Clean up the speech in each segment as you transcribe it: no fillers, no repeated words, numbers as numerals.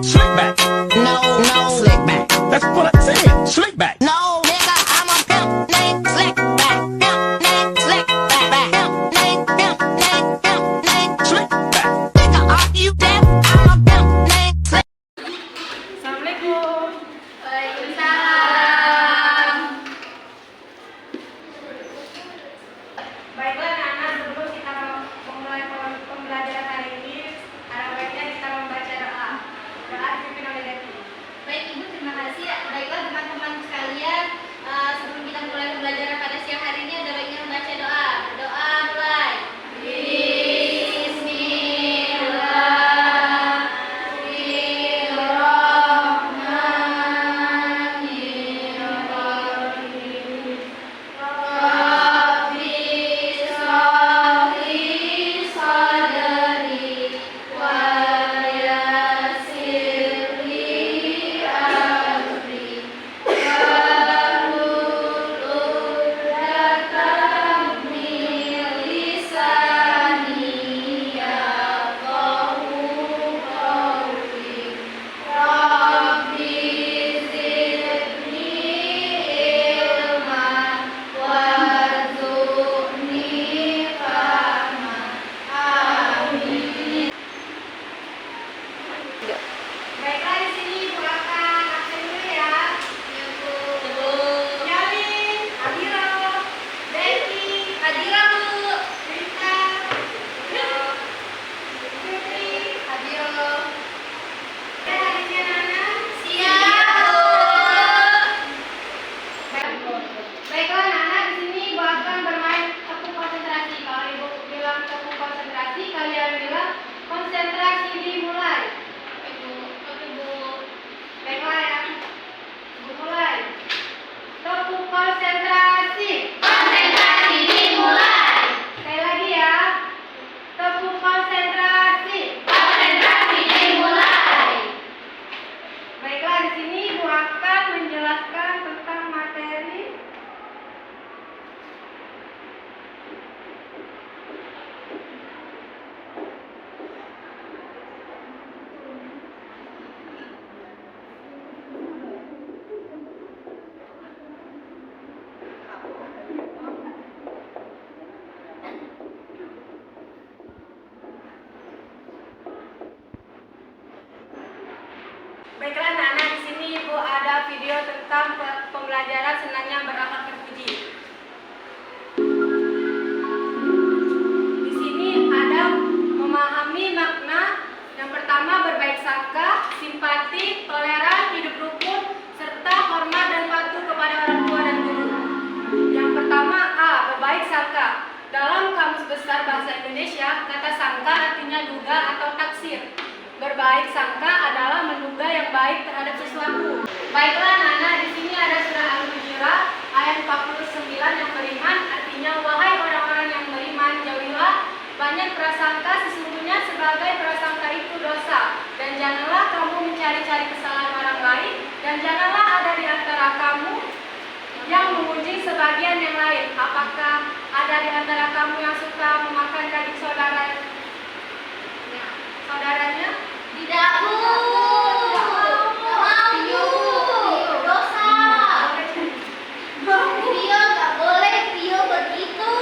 Slick back. No, slick back. That's what I said. Slick back. No, nigga, I'm a pimp named Slick back. Pimp named Slick back. Pimp named Slick back. Nigga, are you deaf? I'm a pimp named Slick. Assalamualaikum. Waalaikumsalam. Baiklah anak-anak, sebelum kita memulai pembelajaran hari ini, ada baiknya kita membaca doa. Doa dipimpin oleh Devi. Baik Ibu, terima kasih. Baiklah teman-teman sekalian, sebelum kita mulai pembelajaran pada siang hari ini, ada baiknya membaca doa. Doa mulai. Bismillahirrahmanirrahim. Rabbi sholli sadri wa yassirli amri wahlul 'uqdatam min lisani yafqahu qawli. Rabbi zidni ilman warzuqni fahman. Amin. Baiklah, di sini Ibu akan absen dulu ya. Ya Bu. Yalin, Adira, Devi, Adira Bu. Rita, Putri, Adira. hari ini anak-anak. Siap Bu. Baiklah anak-anak, di sini Ibu akan bermain tepuk konsentrasi. Kalau Ibu bilang tepuk konsentrasi, kalian bilang konsentrasi dimulai. Oke Bu. Baiklah ya. Ibu mulai. Tepuk konsentrasi. Konsentrasi dimulai. Sekali lagi ya. Tepuk konsentrasi. Konsentrasi dimulai. Baiklah, di sini Ibu akan menjelaskan tentang materi. Baiklah anak-anak, di sini Ibu ada video tentang pembelajaran senangnya berakhlak terpuji. Di sini ada memahami makna yang pertama berbaik sangka, simpati, toleran, hidup rukun, serta hormat dan patuh kepada orang tua dan guru. Yang pertama A. Berbaik sangka. Dalam Kamus Besar Bahasa Indonesia, kata sangka artinya duga atau taksir. Berbaik sangka adalah menduga yang baik terhadap sesuatu. Baiklah anak-anak, di sini ada surah Al-Hujurat ayat 49 yang beriman, artinya wahai orang-orang yang beriman, jauhilah banyak prasangka, sesungguhnya sebagai prasangka itu dosa, dan janganlah kamu mencari-cari kesalahan orang lain, dan janganlah ada di antara kamu yang memuji sebagian yang lain. Apakah ada di antara kamu yang suka memakan daging saudaranya? Tidak Bu. Mau Bu. Dosa. Rio nggak boleh. Rio begitu.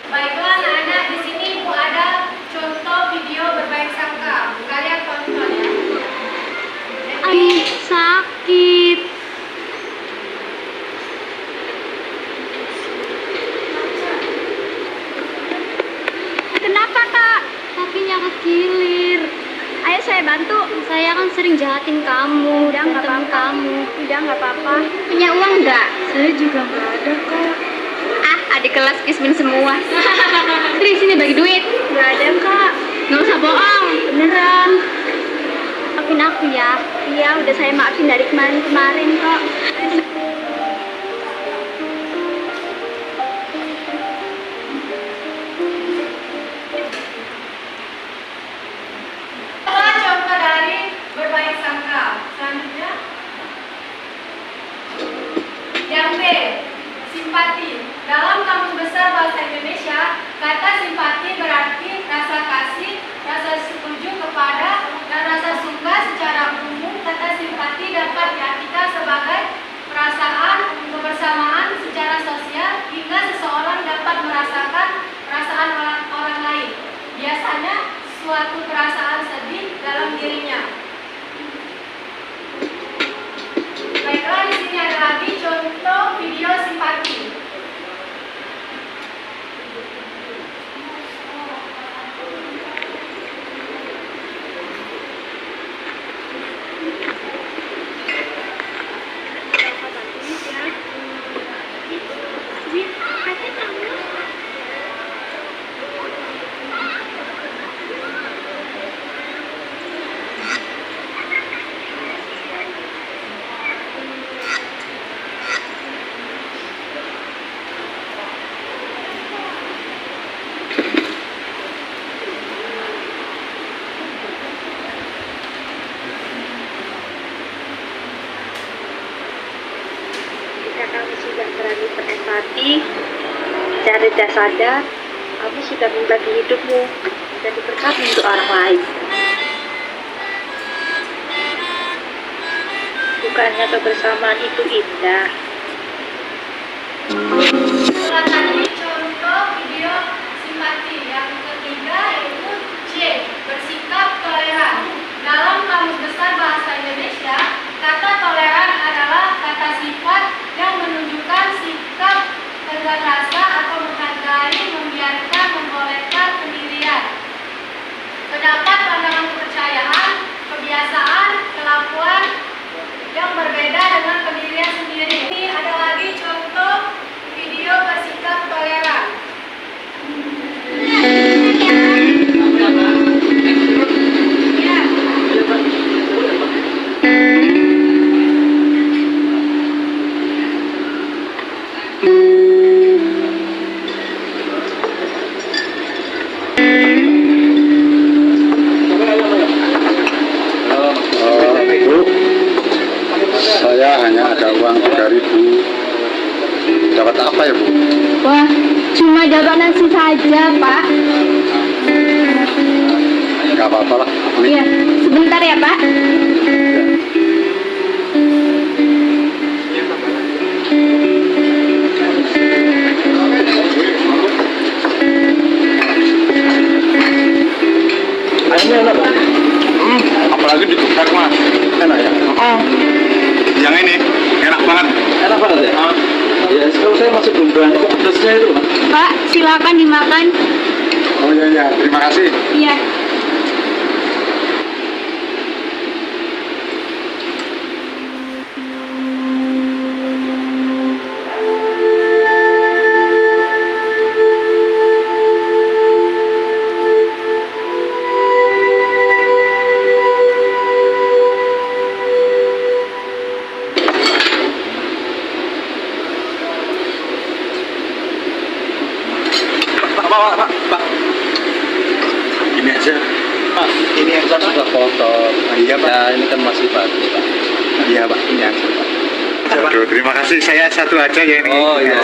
Baiklah anak-anak, di sini Ibu ada contoh video berbaik sangka. Kalian tonton ya. Sakit. Kenapa Kak? Kakinya kekilir. Ayo saya bantu. Saya kan sering jahatin kamu. Udah nggak apa-apa. Kamu. Udah nggak apa-apa. Punya uang nggak? Saya juga nggak ada Kak. Ah, adik kelas kismin semua. Sini sini bagi duit. Nggak ada Kak. Nggak usah bohong. Beneran. Maafin aku ya. Iya, udah saya maafin dari kemarin-kemarin kok. Itulah contoh dari berbaik sangka. Selanjutnya, yang B, simpati. Dalam Kamus Besar Bahasa Indonesia, kata simpati berarti rasa kasih, suatu perasaan sedih dalam dirinya. Baiklah, di sini ada lagi contoh video simpati. Jika kamu sudah berani berempati, secara sadar, kamu sudah membagi hidupmu jadi berkat untuk orang lain. Bukannya kebersamaan itu indah? Setelah tadi contoh video simpati, yang ketiga yaitu C, bersikap toleran. Dalam Kamus Besar Bahasa Indonesia, kata toleran adalah kata sifat yang menunjukkan sikap tegar rasa atau menghargai, membiarkan, membolehkan pendirian. Terdapat pandangan kepercayaan, kebiasaan, kelakuan yang berbeda dengan pendirian sendiri. Ini ada lagi contoh video bersikap toleran. Saya hanya ada uang 3.000. Dapat apa ya, Bu? Wah, cuma dapat nasi saja, Pak. Nggak apa-apa lah. Ini Iya, sebentar ya, Pak. ayamnya enak. Apalagi digeprek, Mas. Enak ya? Yang ini enak banget. Enak banget ya? Ya, kalau saya masih belum berani kok pedasnya itu, Mas. Pak, silakan dimakan. Oh iya, terima kasih. Iya. Pak. Ini aja. Pak, ini aja sudah kotor. Iya, Pak. Ya, ini kan masih baru, Pak. Iya, Pak. Ini aja, Pak. Aduh, terima kasih. Saya satu aja ya ini. Oh, iya.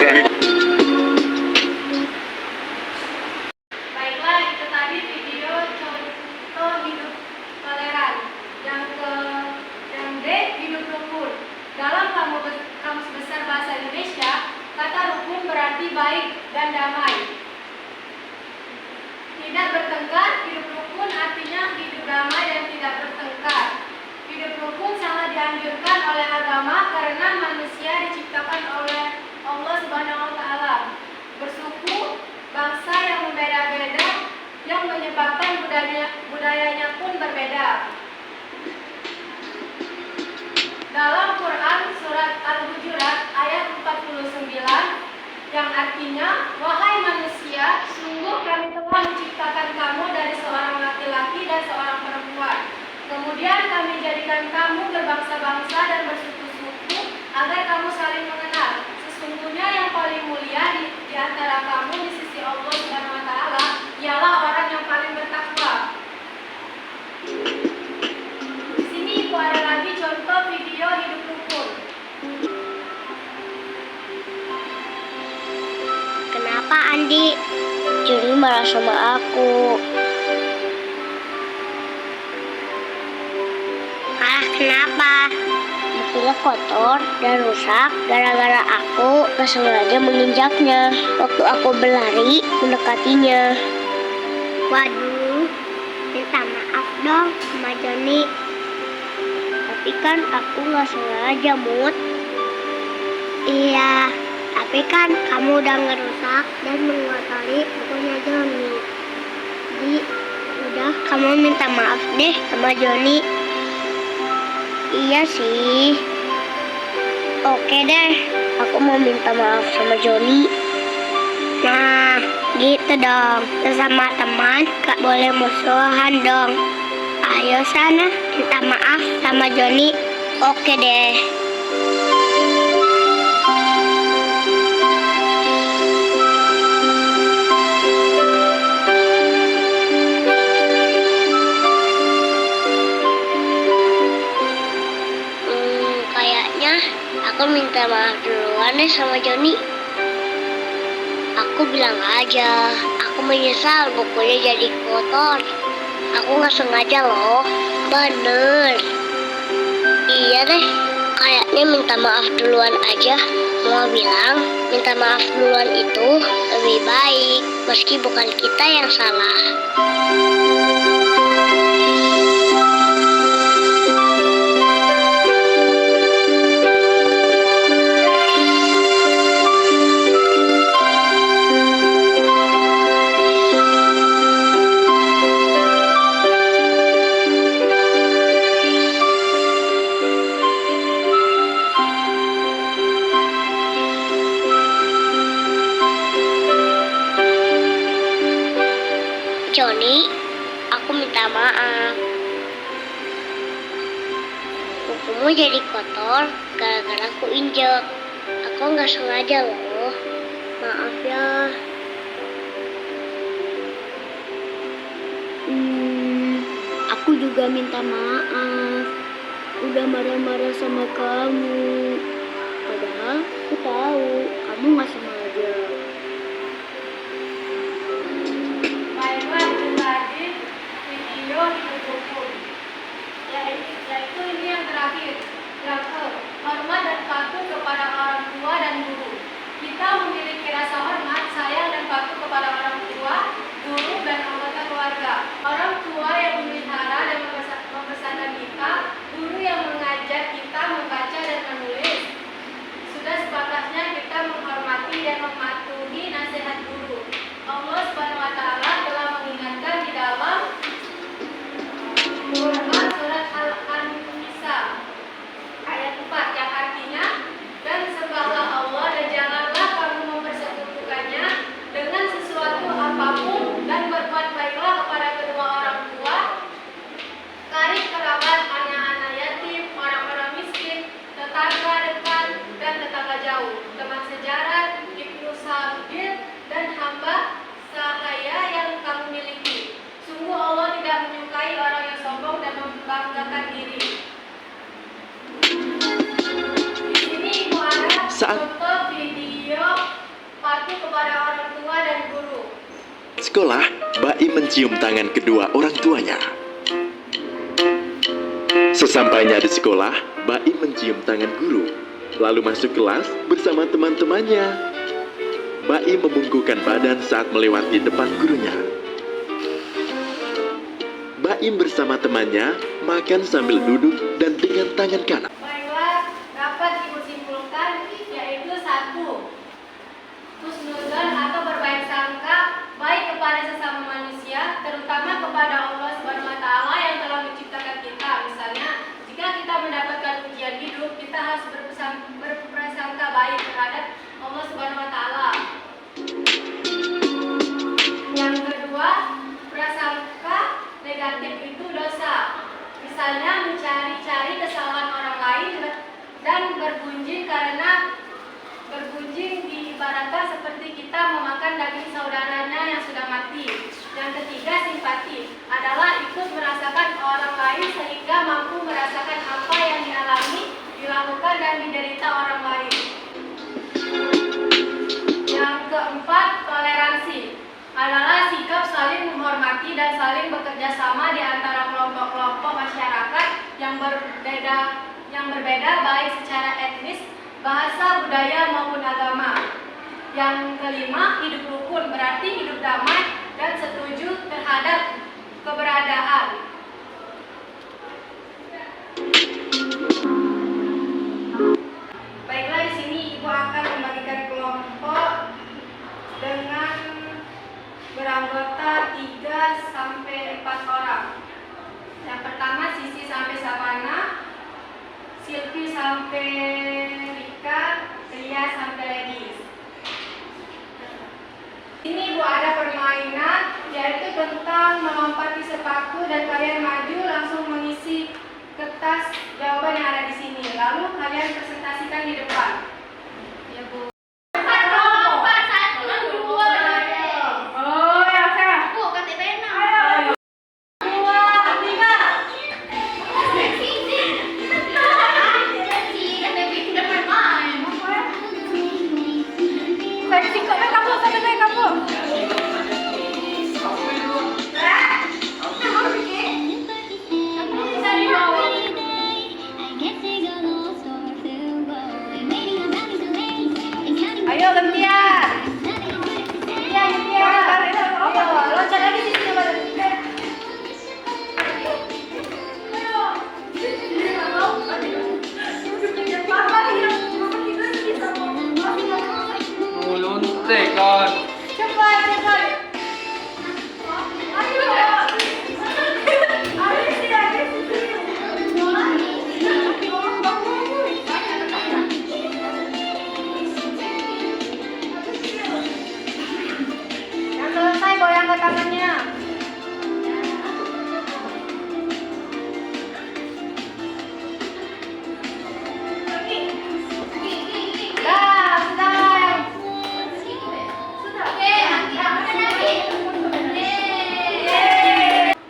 Baiklah, itu tadi video contoh hidup toleran. Yang D, hidup rukun. Dalam Kamus Besar Bahasa Indonesia, kata rukun berarti baik dan damai. Tidak bertengkar, hidup rukun artinya hidup damai dan tidak bertengkar. Hidup rukun sangat dianjurkan oleh agama karena manusia diciptakan oleh Allah Subhanahu wa Ta'ala. Bersuku, bangsa yang berbeda-beda, yang menyebabkan budayanya pun berbeda. Dalam Quran surat Al-Hujurat ayat 49 yang artinya, wahai manusia, sungguh kami telah menciptakan kamu dari seorang laki-laki dan seorang perempuan. Kemudian kami jadikan kamu berbangsa-bangsa dan bersuku-suku agar kamu saling mengenal. Sesungguhnya yang paling mulia di antara kamu di sisi Allah Subhanahu wa Ta'ala ialah orang yang paling bertakwa. Di sini ada lagi contoh video hidup rukun. Kenapa Andi? Juni marah sama aku. Kenapa? Bukunya kotor dan rusak gara-gara aku gak sengaja menginjaknya waktu aku berlari mendekatinya. Waduh, minta maaf dong sama Joni. Tapi kan aku nggak sengaja, Mut. Iya, tapi kan kamu udah ngerusak dan mengotori bukunya Joni. Jadi, udah kamu minta maaf deh sama Joni. Iya sih. Oke deh, aku mau minta maaf sama Joni. Nah, gitu dong. Sesama teman gak boleh musuhan dong. Ayo sana, minta maaf sama Joni. Oke deh. Kayaknya aku minta maaf duluan deh sama Joni. Aku bilang aja, aku menyesal bukunya jadi kotor. Aku nggak sengaja loh. Bener. Iya deh, kayaknya minta maaf duluan aja. Mau bilang, minta maaf duluan itu lebih baik, meski bukan kita yang salah. Joni, aku minta maaf. Bukumu jadi kotor gara-gara aku injek. Aku nggak sengaja loh. Maaf ya. Aku juga minta maaf. Udah marah-marah sama kamu. Padahal aku tahu kamu nggak sengaja. Baiklah, itu tadi video ditutup. Yaitu ini yang terakhir, yaitu hormat dan patuh kepada orang tua dan guru. Kita memiliki rasa hormat, sayang dan patuh kepada orang tua, guru dan anggota keluarga. Orang tua yang memelihara dan membesarkan kita, guru yang mengajar kita membaca dan menulis. Sudah sepatutnya kita menghormati dan mematuhi nasihat guru. Allah Subhanahu wa Ta'ala telah mengingatkan di dalam Quran surat Al-Nisa ayat 4 yang artinya, dan sembahlah Allah dan janganlah kamu mempersekutukannya dengan sesuatu apapun, dan berbuat baiklah kepada kedua orang tua, karib kerabat, anak-anak yatim, orang-orang miskin, tetangga dekat dan tetangga jauh, teman sejarah, ibnu sabil dan hamba sahaya yang kamu miliki. Sungguh Allah tidak menyukai orang yang sombong dan membanggakan diri. Di sini Ibu ada contoh video patuh kepada orang tua dan guru. Sekolah, Baim mencium tangan kedua orang tuanya. Sesampainya di sekolah, Baim mencium tangan guru, lalu masuk kelas bersama teman-temannya. Baim membungkukkan badan saat melewati depan gurunya. Baim bersama temannya makan sambil duduk dan dengan tangan kanan. Baiklah, dapat Ibu simpulkan, yaitu 1. Husnudzon atau berbaik sangka baik kepada sesama manusia, terutama kepada Allah Subhanahu wa Ta'ala yang telah menciptakan kita. Misalnya, jika kita mendapatkan ujian hidup, kita harus berprasangka baik terhadap Allah Subhanahu wa Ta'ala. Yang kedua, prasangka negatif itu dosa. Misalnya mencari-cari kesalahan orang lain dan bergunjing diibaratkan seperti kita memakan daging saudaranya yang sudah mati. Yang ketiga, simpati adalah ikut merasakan orang lain sehingga mampu merasakan apa yang dialami, dilakukan dan diderita orang lain. Yang keempat, toleransi adalah sikap saling menghormati dan saling bekerja sama di antara kelompok-kelompok masyarakat yang berbeda baik secara etnis, bahasa, budaya maupun agama. Yang kelima, hidup rukun berarti hidup damai dan setuju terhadap keberadaan tolong melompati sepaku dan kalian maju langsung mengisi kertas jawaban yang ada di sini. Lalu kalian presentasikan di depan. Ya, Bu. Oh, ya, saya. Ayo. 2, 3. Seksi kok kamu, sampai kamu. Ayo gantian. Iya, gantian. Ayo, loncat lagi sini coba. Muluntik kan. Cepat, cepat. Ayo. Yang selesai goyang ke tangannya. Dah, selesai.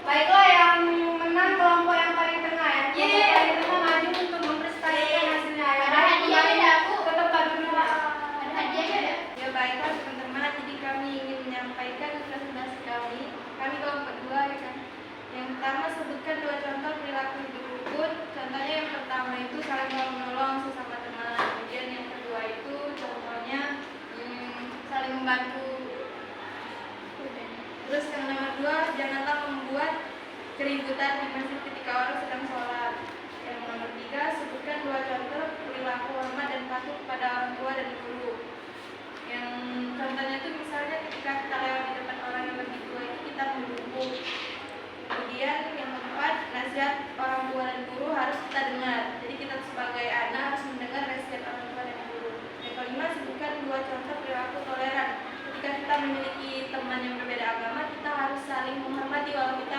Baiklah, yang menang kelompok yang paling tengah ya. Kelompok paling tengah maju untuk mempresentasikan hasilnya. Ada hadiahnya dah, Bu. Ke tempat dulu. Ya baiklah teman-teman, jadi kami ingin menyampaikan presentasi kami. Kami kelompok kedua ya kan. Yang pertama sebutkan 2 contoh perilaku hidup rukun. Contohnya yang pertama itu saling menolong sesama teman. Kemudian yang kedua itu contohnya saling membantu. Terus yang nomor 2, janganlah membuat keributan di masjid ketika orang sedang sholat. Yang nomor 3, sebutkan 2 contoh perilaku hormat dan patuh kepada orang tua dan guru. Yang contohnya itu misalnya ketika kita lewat di depan orang yang lebih tua itu kita menunggu. Kemudian yang keempat, nasihat orang tua dan guru harus kita dengar. Jadi kita sebagai anak harus mendengar nasihat orang tua dan guru. Yang kelima, sebutkan 2 contoh perilaku toleran. Ketika kita memiliki teman yang berbeda agama, kita harus saling menghormati walau kita